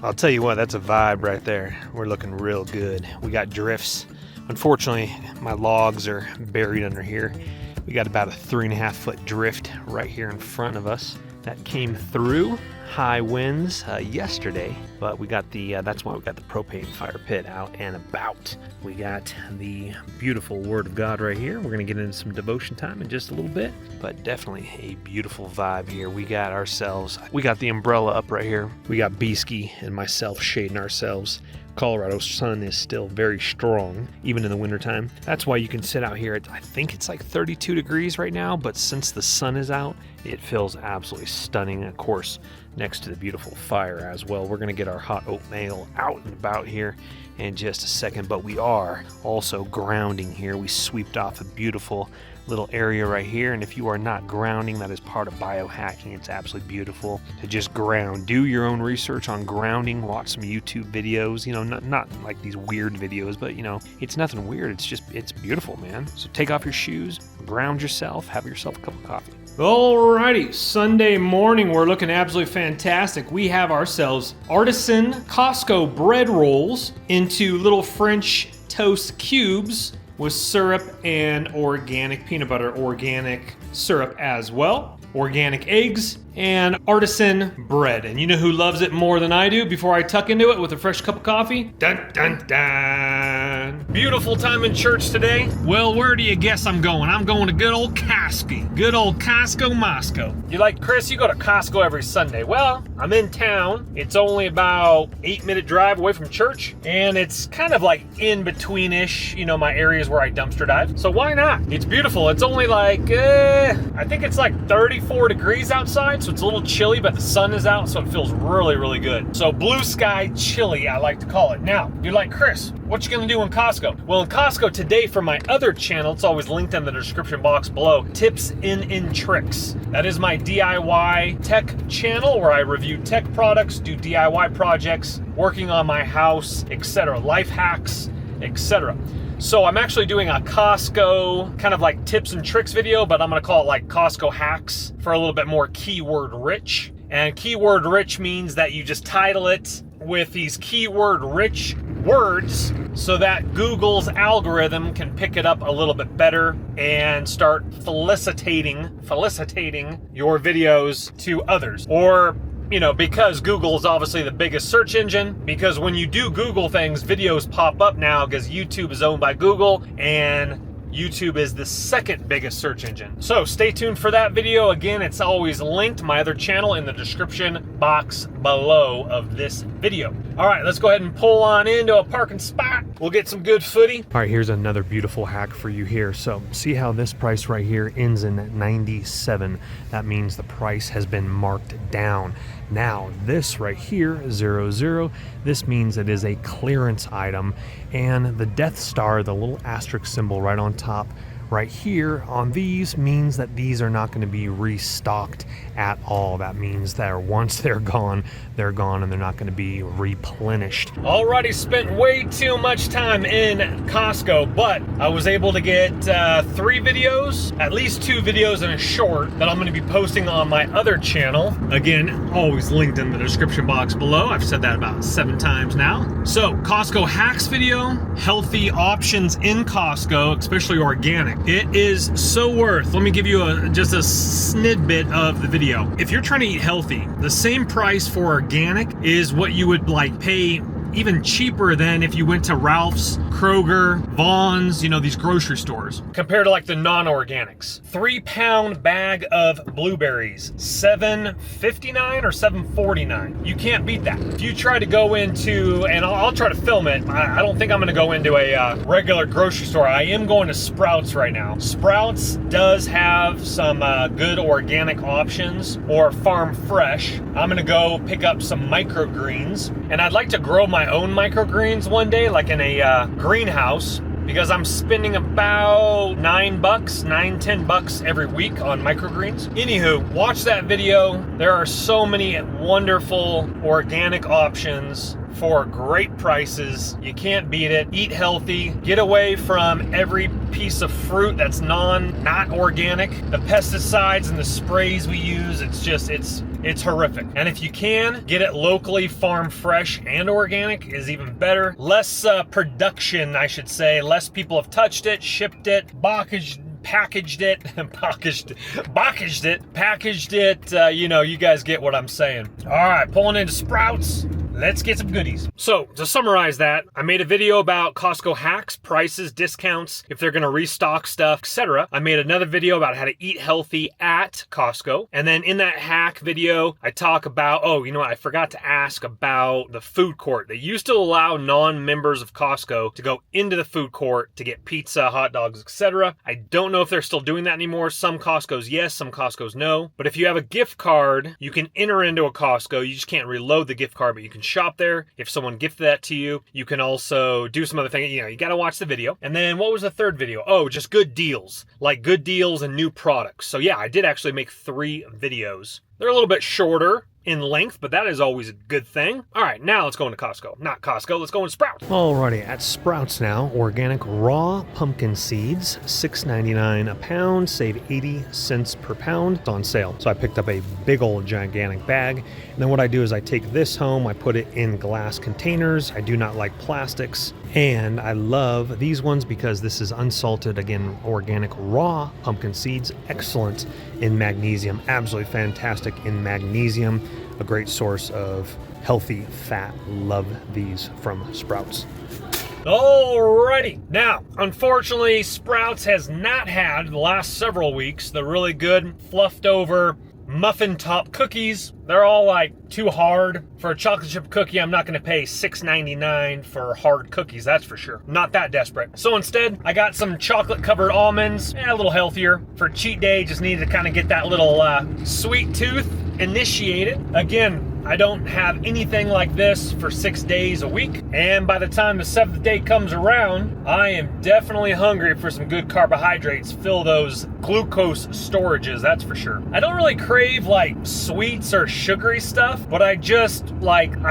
I'll tell you what, that's a vibe right there. We're looking real good. We got drifts. Unfortunately, my logs are buried under here. We got about a 3.5 foot drift right here in front of us that came through. High winds yesterday, but we got the that's why we got the propane fire pit out and about. We got the beautiful Word of God right here. We're gonna get into some devotion time in just a little bit, but definitely a beautiful vibe here. We got the umbrella up right here. We got Beesky and myself shading ourselves. Colorado sun is still very strong, even in the wintertime. That's why you can sit out here at, I think it's like 32 degrees right now, but since the sun is out, it feels absolutely stunning. Of course, next to the beautiful fire as well. We're gonna get our hot oatmeal out and about here in just a second, but we are also grounding here. We sweeped off a beautiful little area right here, and if you are not grounding, that is part of biohacking. It's absolutely beautiful to just ground. Do your own research on grounding, watch some YouTube videos, you know, not like these weird videos, but you know, it's nothing weird. It's beautiful, man. So take off your shoes, ground yourself, have yourself a cup of coffee. Alrighty, Sunday morning, we're looking absolutely fantastic. We have ourselves artisan Costco bread rolls into little French toast cubes with syrup and organic peanut butter, organic syrup as well, organic eggs, and artisan bread. And you know who loves it more than I do before I tuck into it with a fresh cup of coffee? Dun, dun, dun. Beautiful time in church today. Well, where do you guess I'm going? I'm going to good old Costco. Good old Costco, Moscow. You're like, Chris, you go to Costco every Sunday. Well, I'm in town. It's only about 8-minute drive away from church. And it's kind of like in between-ish, you know, my areas where I dumpster dive. So why not? It's beautiful. It's only like, I think it's like 34 degrees outside. So it's a little chilly, but the sun is out, so it feels really, really good. So blue sky chilly, I like to call it. Now, you're like, Chris, what you gonna do in Costco? Well, in Costco today for my other channel, it's always linked in the description box below, Tips in Tricks. That is my DIY tech channel where I review tech products, do DIY projects, working on my house, etc., life hacks, etc. So I'm actually doing a Costco kind of like tips and tricks video, but I'm gonna call it like Costco hacks for a little bit more keyword rich. And keyword rich means that you just title it with these keyword rich words so that Google's algorithm can pick it up a little bit better and start felicitating your videos to others. Or, you know, because Google is obviously the biggest search engine, because when you do Google things, videos pop up now because YouTube is owned by Google and YouTube is the second biggest search engine. So stay tuned for that video. Again, it's always linked, my other channel, in the description box below of this video. All right, let's go ahead and pull on into a parking spot. We'll get some good footy. All right, here's another beautiful hack for you here. So see how this price right here ends in 97. That means the price has been marked down. Now this right here, 00, this means it is a clearance item, and the Death Star, the little asterisk symbol right on top right here on these, means that these are not going to be restocked at all. That means that once they're gone and they're not going to be replenished. Already spent way too much time in Costco, but I was able to get 3 videos, at least 2 videos and a short that I'm going to be posting on my other channel. Again, always linked in the description box below. I've said that about 7 times now. So Costco hacks video, healthy options in Costco, especially organic. It is so worth. Let me give you just a snippet of the video. If you're trying to eat healthy, the same price for organic is what you would like pay, even cheaper than if you went to Ralph's, Kroger, Vaughn's, you know, these grocery stores, compared to like the non-organics. 3-pound bag of blueberries, $7.59 or $7.49. You can't beat that. If you try to go into, and I'll try to film it, I don't think I'm gonna go into a regular grocery store. I am going to Sprouts right now. Sprouts does have some good organic options, or farm fresh. I'm gonna go pick up some microgreens, and I'd like to grow my own microgreens one day, like in a greenhouse, because I'm spending about $9-10 every week on microgreens. Anywho, watch that video. There are so many wonderful organic options for great prices. You can't beat it. Eat healthy. Get away from every piece of fruit that's not organic. The pesticides and the sprays we use, it's horrific. And if you can, get it locally farm fresh and organic is even better. Less production, I should say. Less people have touched it, shipped it, packaged it, you know, you guys get what I'm saying. All right, pulling into Sprouts. Let's get some goodies. So to summarize that, I made a video about Costco hacks, prices, discounts, if they're gonna restock stuff, etc. I made another video about how to eat healthy at Costco. And then in that hack video, I talk about, oh, you know what, I forgot to ask about the food court. They used to allow non-members of Costco to go into the food court to get pizza, hot dogs, etc. I don't know if they're still doing that anymore. Some Costco's yes, some Costco's no. But if you have a gift card, you can enter into a Costco. You just can't reload the gift card, but you can shop there. If someone gifted that to you, you can also do some other thing. You know, you got to watch the video. And then what was the third video? Oh, just good deals, like good deals and new products. So yeah, I did actually make 3 videos. They're a little bit shorter in length, but that is always a good thing. All right, now let's go into Costco. Not Costco, let's go into Sprouts. Alrighty, at Sprouts now, organic raw pumpkin seeds, $6.99 a pound, save 80 cents per pound. It's on sale. So I picked up a big old gigantic bag. And then what I do is I take this home, I put it in glass containers. I do not like plastics. And I love these ones because this is unsalted, again, organic raw pumpkin seeds, excellent in magnesium, absolutely fantastic in magnesium, a great source of healthy fat. Love these from Sprouts. Alrighty, now, unfortunately, Sprouts has not had the last several weeks the really good fluffed over muffin top cookies. They're all like too hard. For a chocolate chip cookie, I'm not gonna pay $6.99 for hard cookies, that's for sure. Not that desperate. So instead, I got some chocolate covered almonds, a little healthier. For cheat day, just needed to kind of get that little sweet tooth initiated. Again, I don't have anything like this for 6 days a week. And by the time the 7th day comes around, I am definitely hungry for some good carbohydrates. Fill those glucose storages, that's for sure. I don't really crave like sweets or sugary stuff, but I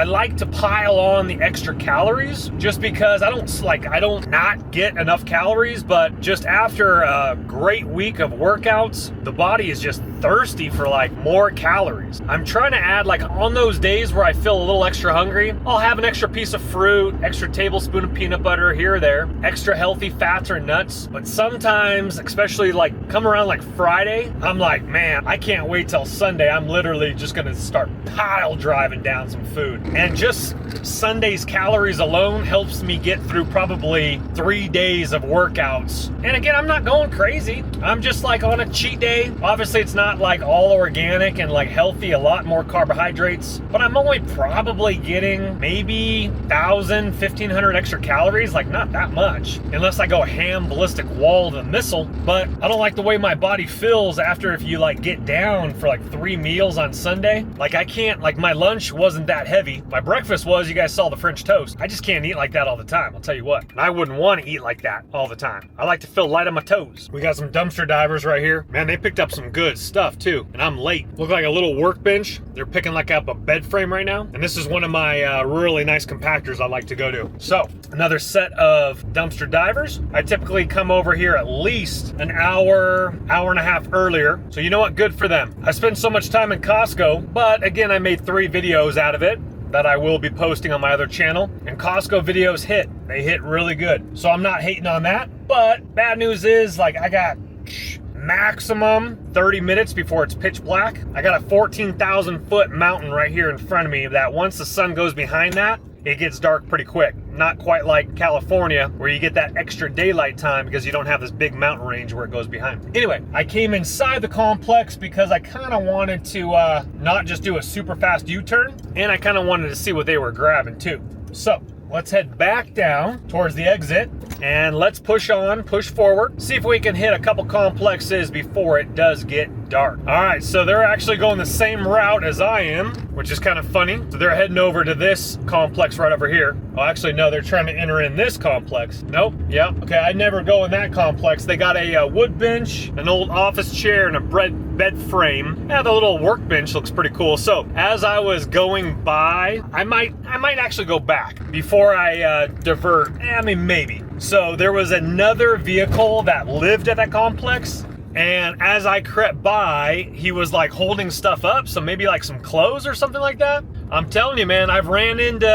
like to pile on the extra calories just because I don't not get enough calories, but just after a great week of workouts, the body is just thirsty for like more calories. I'm trying to add, like, on those days where I feel a little extra hungry, I'll have an extra piece of fruit, extra tablespoon of peanut butter here or there, extra healthy fats or nuts. But sometimes, especially like come around like Friday, I'm like, man, I can't wait till Sunday. I'm literally just gonna start pile driving down some food. And just Sunday's calories alone helps me get through probably 3 days of workouts. And again, I'm not going crazy. I'm just like on a cheat day. Obviously, it's not like all organic and like healthy, a lot more carbohydrates, but I'm only probably getting maybe 1,000, 1,500 extra calories, like not that much, unless I go ham ballistic wall to the missile. But I don't like the way my body feels after if you like get down for like 3 meals on Sunday. Like I can't, like my lunch wasn't that heavy. My breakfast was, you guys saw the French toast. I just can't eat like that all the time, I'll tell you what. And I wouldn't want to eat like that all the time. I like to feel light on my toes. We got some dumpster divers right here. Man, they picked up some good stuff too, and I'm late. Look like a little workbench. They're picking like up a bed frame right now. And this is one of my really nice compactors I like to go to. So another set of dumpster divers. I typically come over here at least an hour and a half earlier. So you know what, good for them. I spend so much time in Costco, but again, I made 3 videos out of it that I will be posting on my other channel. And Costco videos hit. They hit really good. So I'm not hating on that. But bad news is, like, I got maximum 30 minutes before it's pitch black. I got a 14,000 foot mountain right here in front of me that once the sun goes behind that, it gets dark pretty quick. Not quite like California where you get that extra daylight time because you don't have this big mountain range where it goes behind. Anyway, I came inside the complex because I kind of wanted to not just do a super fast U-turn, and I kind of wanted to see what they were grabbing too. So let's head back down towards the exit and let's push forward, see if we can hit a couple complexes before it does get dark. All right, so they're actually going the same route as I am, which is kind of funny. So they're heading over to this complex right over here. Oh, actually, no, they're trying to enter in this complex. Nope, yeah, okay, I never go in that complex. They got a wood bench, an old office chair, and a bed frame. Yeah, the little workbench looks pretty cool. So as I was going by, I might actually go back before I divert. I mean, maybe. So there was another vehicle that lived at that complex. And as I crept by, he was like holding stuff up. So maybe like some clothes or something like that. I'm telling you, man, I've ran into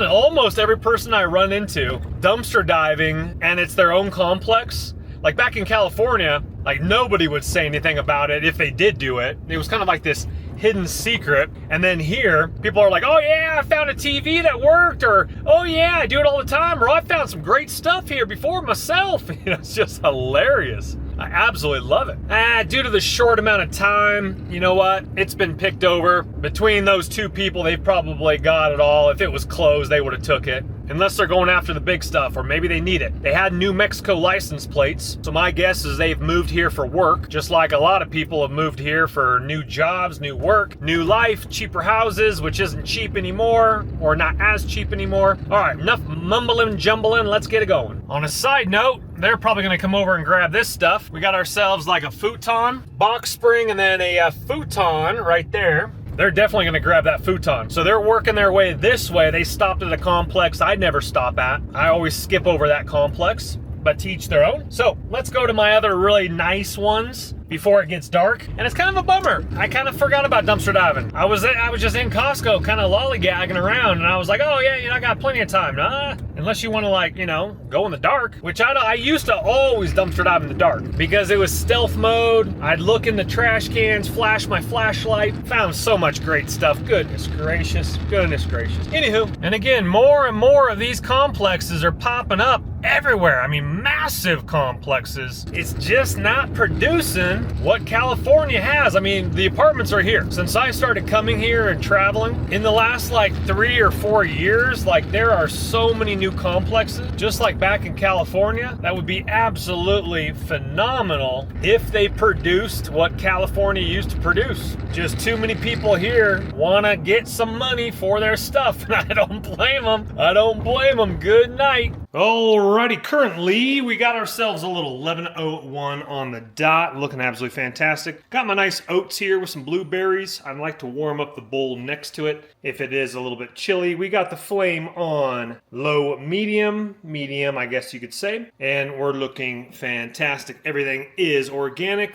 almost every person I run into dumpster diving, and it's their own complex. Like back in California, like nobody would say anything about it if they did do it. It was kind of like this hidden secret. And then here, people are like, oh yeah, I found a TV that worked, or oh yeah, I do it all the time, or I found some great stuff here before myself. You know, it's just hilarious. I absolutely love it. Due to the short amount of time, you know what? It's been picked over. Between those two people, they've probably got it all. If it was closed, they would have took it. Unless they're going after the big stuff, or maybe they need it. They had New Mexico license plates, so my guess is they've moved here for work, just like a lot of people have moved here for new jobs, new work, new life, cheaper houses, which isn't cheap anymore, or not as cheap anymore. All right, enough mumbling, jumbling, let's get it going. On a side note, they're probably gonna come over and grab this stuff. We got ourselves like a futon, box spring, and then a futon right there. They're definitely gonna grab that futon. So they're working their way this way. They stopped at a complex I'd never stop at. I always skip over that complex, but to each their own. So let's go to my other really nice ones before it gets dark. And it's kind of a bummer. I kind of forgot about dumpster diving. I was just in Costco kind of lollygagging around, and I was like, oh yeah, you know, I got plenty of time. Nah, unless you want to, like, you know, go in the dark, which I used to always dumpster dive in the dark because it was stealth mode. I'd look in the trash cans, flash my flashlight, found so much great stuff. Goodness gracious, goodness gracious. Anywho, and again, more and more of these complexes are popping up everywhere. I mean, massive complexes. It's just not producing what California has. I mean, the apartments are here. Since I started coming here and traveling, in the last like 3 or 4 years, like there are so many new complexes, just like back in California. That would be absolutely phenomenal if they produced what California used to produce. Just too many people here want to get some money for their stuff, and I don't blame them. I don't blame them. Good night. Alrighty, currently we got ourselves a little 11:01 on the dot, looking absolutely fantastic. Got my nice oats here with some blueberries. I'd like to warm up the bowl next to it if it is a little bit chilly. We got the flame on low, medium, I guess you could say, and we're looking fantastic. Everything is organic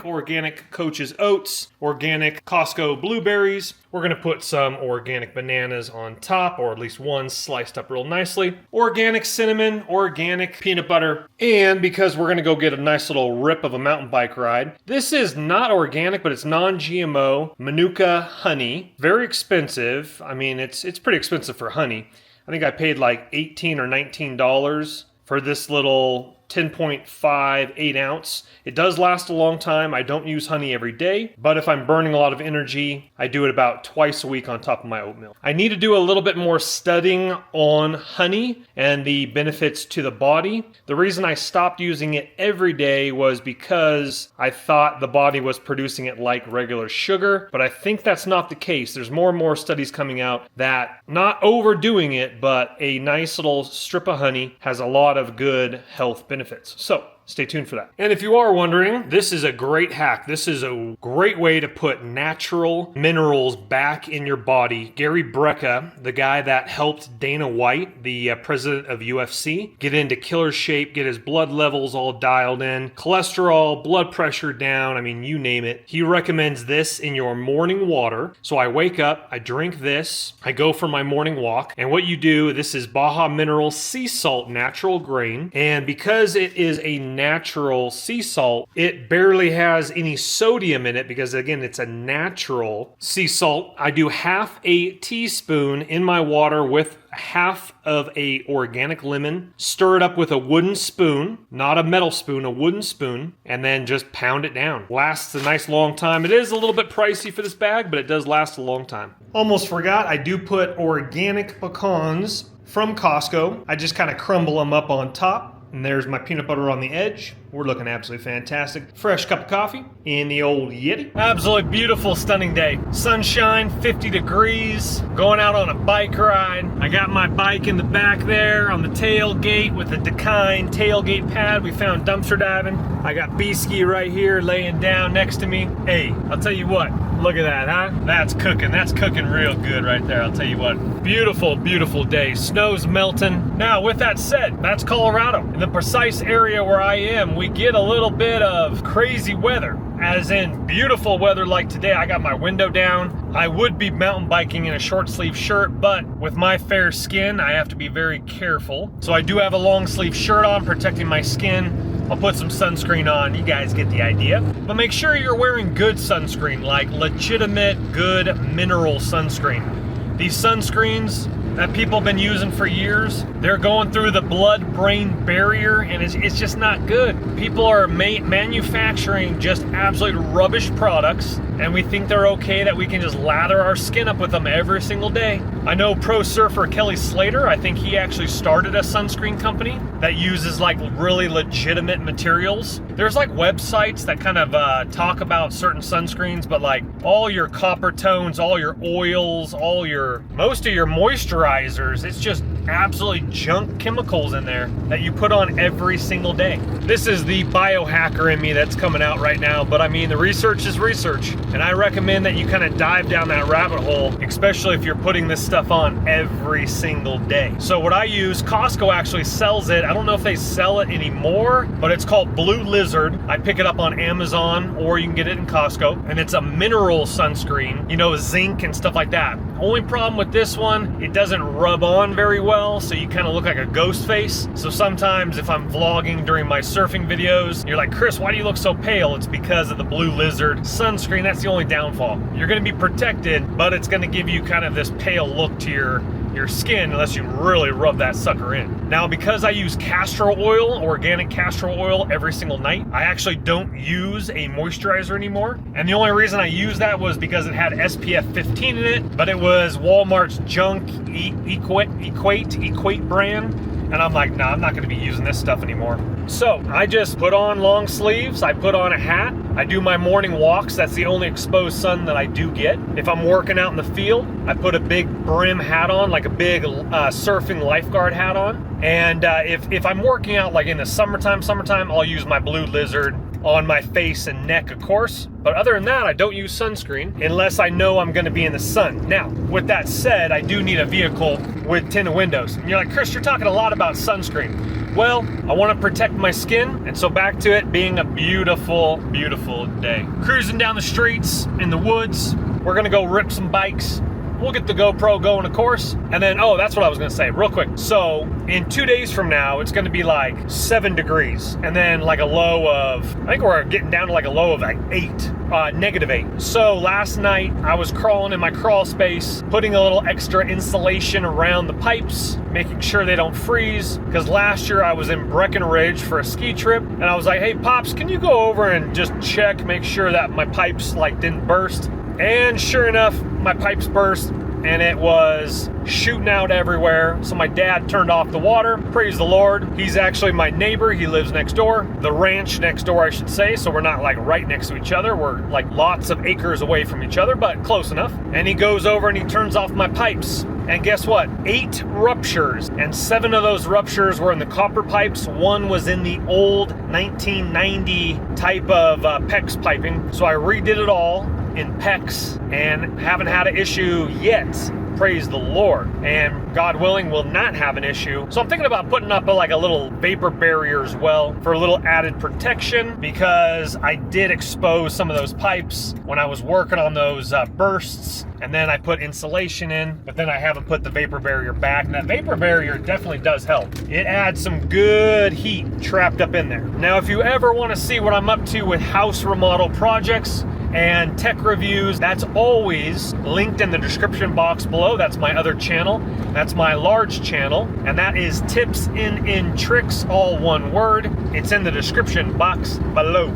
Coach's oats, organic Costco blueberries. We're gonna put some organic bananas on top, or at least one sliced up real nicely. Organic cinnamon, organic peanut butter, and because we're gonna go get a nice little rip of a mountain bike ride, this is not organic, but it's non-GMO Manuka honey. Very expensive. I mean, it's pretty expensive for honey. I think I paid like $18 or $19 for this little 10.5 8 ounce. It does last a long time. I don't use honey every day, but if I'm burning a lot of energy, I do it about twice a week on top of my oatmeal. I need to do a little bit more studying on honey and the benefits to the body. The reason I stopped using it every day was because I thought the body was producing it like regular sugar, but I think that's not the case. There's more and more studies coming out that not overdoing it, but a nice little strip of honey has a lot of good health benefits. So stay tuned for that. And if you are wondering, this is a great hack. This is a great way to put natural minerals back in your body. Gary Brecka, the guy that helped Dana White, the president of UFC, get into killer shape, get his blood levels all dialed in, cholesterol, blood pressure down, I mean, you name it. He recommends this in your morning water. So I wake up, I drink this, I go for my morning walk, and what you do, this is Baja Mineral Sea Salt Natural Grain, and because it is a natural sea salt, it barely has any sodium in it because, again, it's a natural sea salt. I do half a teaspoon in my water with half of a organic lemon, stir it up with a wooden spoon, not a metal spoon, a wooden spoon, and then just pound it down. Lasts a nice long time. It is a little bit pricey for this bag, but it does last a long time. Almost forgot, I do put organic pecans from Costco. I just kind of crumble them up on top. And there's my peanut butter on the edge. We're looking absolutely fantastic. Fresh cup of coffee in the old Yeti. Absolutely beautiful, stunning day. Sunshine, 50 degrees, going out on a bike ride. I got my bike in the back there on the tailgate with a Decine tailgate pad. We found dumpster diving. I got B-Ski right here laying down next to me. Hey, I'll tell you what, look at that, huh? That's cooking real good right there, I'll tell you what. Beautiful, beautiful day. Snow's melting. Now, with that said, that's Colorado. In the precise area where I am, we get a little bit of crazy weather. As in beautiful weather like today. I got my window down. I would be mountain biking in a short sleeve shirt, but with my fair skin, I have to be very careful. So I do have a long sleeve shirt on, protecting my skin. I'll put some sunscreen on, you guys get the idea. But make sure you're wearing good sunscreen, like legitimate, good mineral sunscreen. These sunscreens that people have been using for years, they're going through the blood-brain barrier, and it's just not good. People are manufacturing just absolute rubbish products, and we think they're okay that we can just lather our skin up with them every single day. I know pro surfer Kelly Slater, I think he actually started a sunscreen company that uses like really legitimate materials. There's like websites that kind of talk about certain sunscreens, but like all your copper tones, all your oils, most of your moisturizers, it's just absolutely junk chemicals in there that you put on every single day. This is the biohacker in me that's coming out right now, but I mean, the research is research, and I recommend that you kind of dive down that rabbit hole, especially if you're putting this stuff on every single day. So what I use, Costco actually sells it. I don't know if they sell it anymore, but it's called Blue Lizard. I pick it up on Amazon, or you can get it in Costco, and it's a mineral sunscreen, you know, zinc and stuff like that. Only problem with this one, it doesn't rub on very well, so you kind of look like a ghost face. So sometimes if I'm vlogging during my surfing videos, you're like, Chris, why do you look so pale? It's because of the Blue Lizard sunscreen. That's the only downfall. You're going to be protected, but it's going to give you kind of this pale look to your skin unless you really rub that sucker in. Now, because I use castor oil, organic castor oil every single night, I actually don't use a moisturizer anymore. And the only reason I used that was because it had SPF 15 in it, but it was Walmart's junk Equate brand. And I'm like, nah, I'm not gonna be using this stuff anymore. So I just put on long sleeves, I put on a hat, I do my morning walks. That's the only exposed sun that I do get. If I'm working out in the field, I put a big brim hat on, like a big surfing lifeguard hat on. And if I'm working out like in the summertime, I'll use my Blue Lizard on my face and neck, of course. But other than that, I don't use sunscreen unless I know I'm gonna be in the sun. Now, with that said, I do need a vehicle with tinted windows. And you're like, Chris, you're talking a lot about sunscreen. Well, I wanna protect my skin, and so back to it being a beautiful, beautiful day. Cruising down the streets, in the woods, we're gonna go rip some bikes. We'll get the GoPro going, of course. And then, oh, that's what I was gonna say, real quick. So, in 2 days from now, it's gonna be like 7 degrees. And then like a low of, I think we're getting down to like a low of like 8, -8. So last night, I was crawling in my crawl space, putting a little extra insulation around the pipes, making sure they don't freeze. Because last year I was in Breckenridge for a ski trip, and I was like, hey, Pops, can you go over and just check, make sure that my pipes like didn't burst? And sure enough, my pipes burst, and it was shooting out everywhere. So my dad turned off the water. Praise the Lord. He's actually my neighbor. He lives next door. The ranch next door, I should say. So we're not like right next to each other. We're like lots of acres away from each other, but close enough. And he goes over and he turns off my pipes. And guess what? 8 ruptures, and 7 of those ruptures were in the copper pipes. 1 was in the old 1990 type of PEX piping. So I redid it all in PEX and haven't had an issue yet. Praise the Lord. And God willing, will not have an issue. So I'm thinking about putting up a little vapor barrier as well for a little added protection, because I did expose some of those pipes when I was working on those bursts. And then I put insulation in, but then I haven't put the vapor barrier back. And that vapor barrier definitely does help. It adds some good heat trapped up in there. Now, if you ever want to see what I'm up to with house remodel projects and tech reviews, that's always linked in the description box below. That's my other channel. That's my large channel, and that is Tips in Tricks, all one word. It's in the description box below.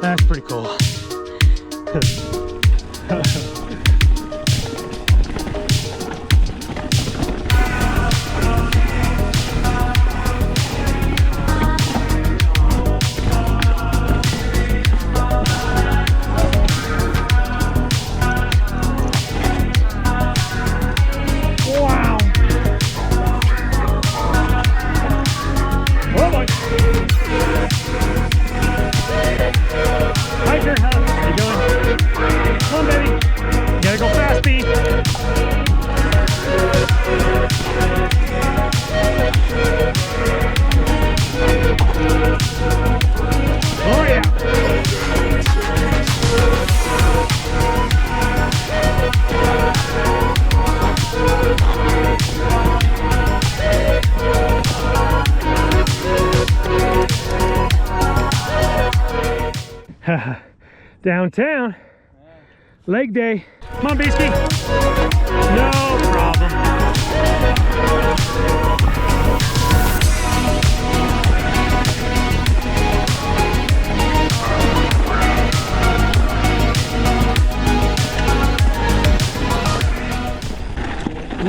That's pretty cool. Downtown. Leg day. Come on, Beastie. No problem.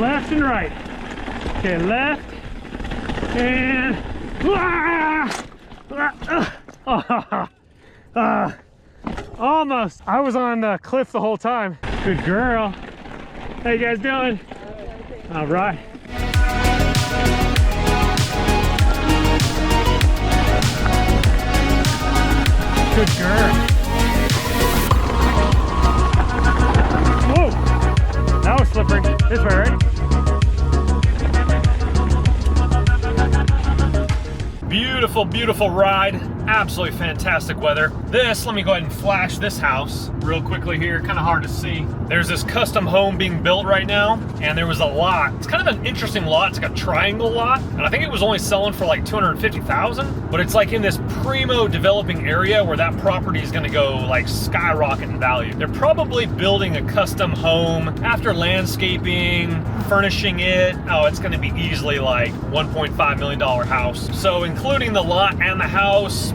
Left and right. Okay, left and almost. I was on the cliff the whole time. Good girl. How you guys doing? All right. Good girl. Whoa, that was slippery. This way, right? Beautiful, beautiful ride. Absolutely fantastic weather. This, let me go ahead and flash this house real quickly here. Kind of hard to see. There's this custom home being built right now, and there was a lot. It's kind of an interesting lot. It's like a triangle lot, and I think it was only selling for like $250,000, but it's like in this primo developing area where that property is going to go like skyrocket in value. They're probably building a custom home after landscaping, furnishing it. Oh, it's going to be easily like $1.5 million house. So including the lot and the house,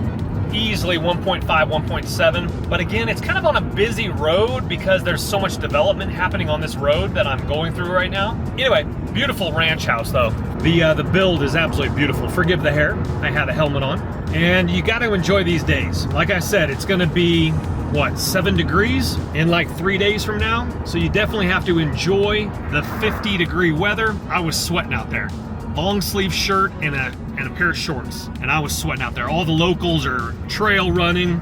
easily 1.5, 1.7. But again, it's kind of on a busy road because there's so much development happening on this road that I'm going through right now. Anyway, beautiful ranch house though. The build is absolutely beautiful. Forgive the hair, I had a helmet on. And you got to enjoy these days. Like I said, it's going to be, what, 7 degrees in like 3 days from now? So you definitely have to enjoy the 50-degree weather. I was sweating out there. Long sleeve shirt and a pair of shorts, and I was sweating out there. All the locals are trail running.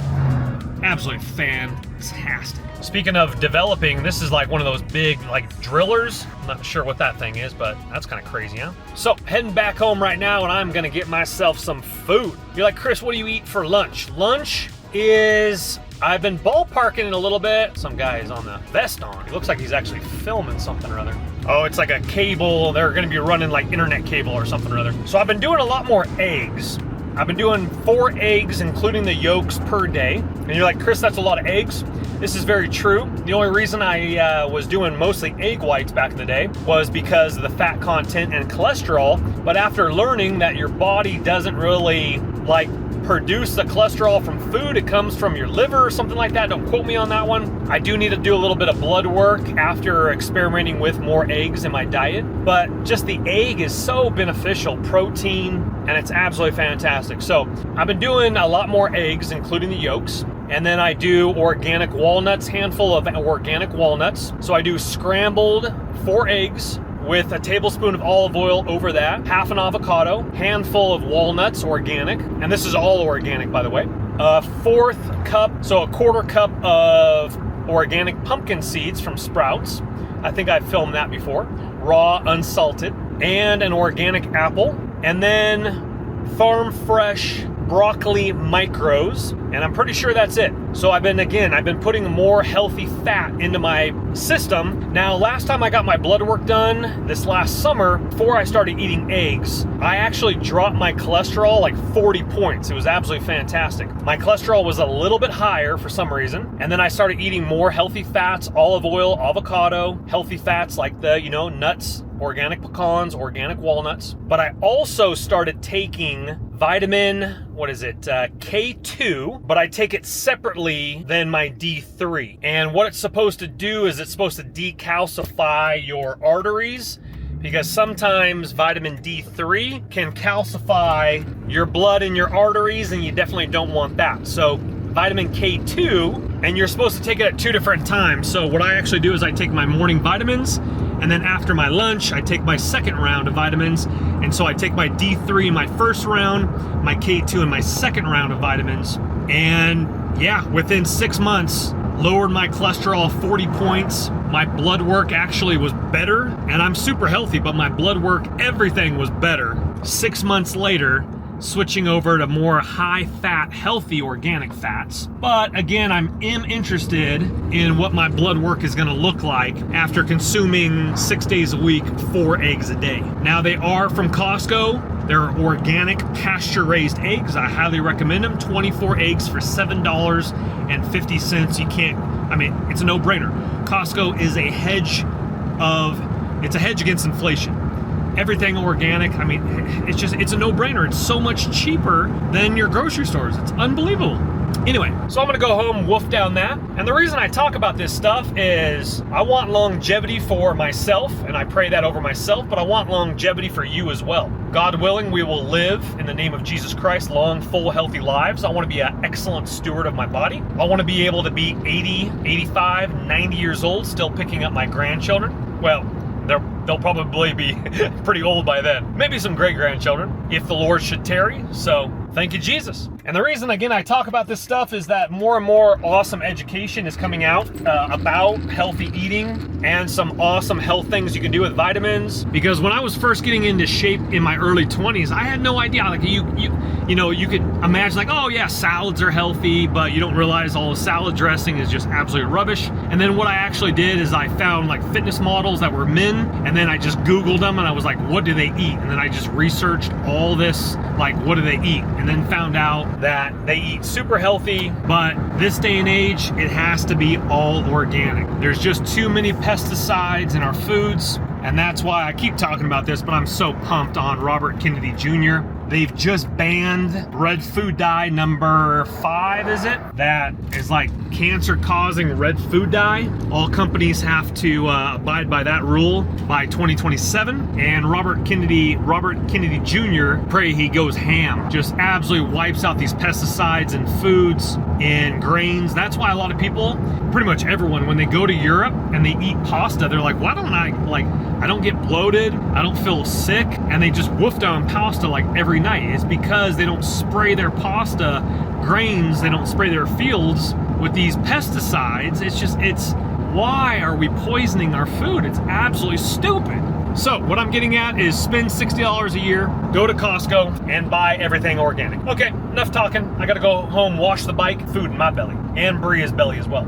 Absolutely fantastic. Speaking of developing, this is like one of those big like drillers. I'm not sure what that thing is, but that's kind of crazy, huh? So heading back home right now, and I'm gonna get myself some food. You're like, Chris, what do you eat for lunch? Lunch is, I've been ballparking it a little bit. Some guy is on the vest on. He looks like he's actually filming something or other. Oh, it's like a cable. They're gonna be running like internet cable or something or other. So I've been doing a lot more eggs. I've been doing 4 eggs, including the yolks, per day. And you're like, Chris, that's a lot of eggs. This is very true. The only reason I was doing mostly egg whites back in the day was because of the fat content and cholesterol. But after learning that your body doesn't really like produce the cholesterol from food, it comes from your liver or something like that. Don't quote me on that one. I do need to do a little bit of blood work after experimenting with more eggs in my diet, but just the egg is so beneficial, protein, and it's absolutely fantastic. So I've been doing a lot more eggs, including the yolks. And then I do organic walnuts, handful of organic walnuts. So I do scrambled 4 eggs with a tablespoon of olive oil over that, half an avocado, handful of walnuts, organic, and this is all organic, by the way. A 1/4 cup, so a 1/4 cup of organic pumpkin seeds from Sprouts. I think I've filmed that before. Raw, unsalted, and an organic apple, and then farm fresh broccoli micros, and I'm pretty sure that's it. So I've been putting more healthy fat into my system. Now, last time I got my blood work done this last summer, before I started eating eggs, I actually dropped my cholesterol like 40 points. It was absolutely fantastic. My cholesterol was a little bit higher for some reason, and then I started eating more healthy fats, olive oil, avocado, healthy fats like the, nuts, organic pecans, organic walnuts. But I also started taking vitamin, K2, but I take it separately than my D3. And what it's supposed to do is it's supposed to decalcify your arteries, because sometimes vitamin D3 can calcify your blood in your arteries, and you definitely don't want that. So vitamin K2, and you're supposed to take it at 2 different times. So what I actually do is I take my morning vitamins, and then after my lunch, I take my second round of vitamins. And so I take my D3 in my first round, my K2 in my second round of vitamins. And yeah, within 6 months, lowered my cholesterol 40 points. My blood work actually was better, and I'm super healthy, but my blood work, everything was better. 6 months later, switching over to more high-fat, healthy organic fats. But again, I am interested in what my blood work is gonna look like after consuming 6 days a week, 4 eggs a day. Now, they are from Costco. They're organic pasture-raised eggs. I highly recommend them. 24 eggs for $7.50. You can't, I mean, it's a no-brainer. Costco is a hedge against inflation. Everything organic. I mean, it's a no-brainer. It's so much cheaper than your grocery stores. It's unbelievable. Anyway, so I'm gonna go home, wolf down that. And the reason I talk about this stuff is I want longevity for myself, and I pray that over myself, but I want longevity for you as well. God willing, we will live in the name of Jesus Christ, long, full, healthy lives. I wanna be an excellent steward of my body. I wanna be able to be 80, 85, 90 years old, still picking up my grandchildren. Well, they'll probably be pretty old by then. Maybe some great-grandchildren, if the Lord should tarry. So, thank you, Jesus. And the reason, again, I talk about this stuff is that more and more awesome education is coming out about healthy eating and some awesome health things you can do with vitamins. Because when I was first getting into shape in my early 20s, I had no idea. Like you know, you could imagine like, oh yeah, salads are healthy, but you don't realize all the salad dressing is just absolute rubbish. And then what I actually did is I found like fitness models that were men, and then I just Googled them and I was like, what do they eat? And then I just researched all this, like, what do they eat? And then found out that they eat super healthy, but this day and age, it has to be all organic. There's just too many pesticides in our foods, and that's why I keep talking about this, but I'm so pumped on Robert Kennedy Jr. They've just banned red food dye number 5, is it? That is like cancer-causing red food dye. All companies have to abide by that rule by 2027. And Robert Kennedy Jr., pray he goes ham. Just absolutely wipes out these pesticides in foods, in grains. That's why a lot of people, pretty much everyone, when they go to Europe and they eat pasta, they're like, why don't I don't get bloated, I don't feel sick, and they just wolf down pasta like every night. It's because they don't spray their pasta grains, they don't spray their fields with these pesticides. It's why are we poisoning our food? It's absolutely stupid. So what I'm getting at is spend $60 a year, go to Costco, and buy everything organic. Okay, enough talking. I gotta go home, wash the bike, food in my belly, and Bria's belly as well.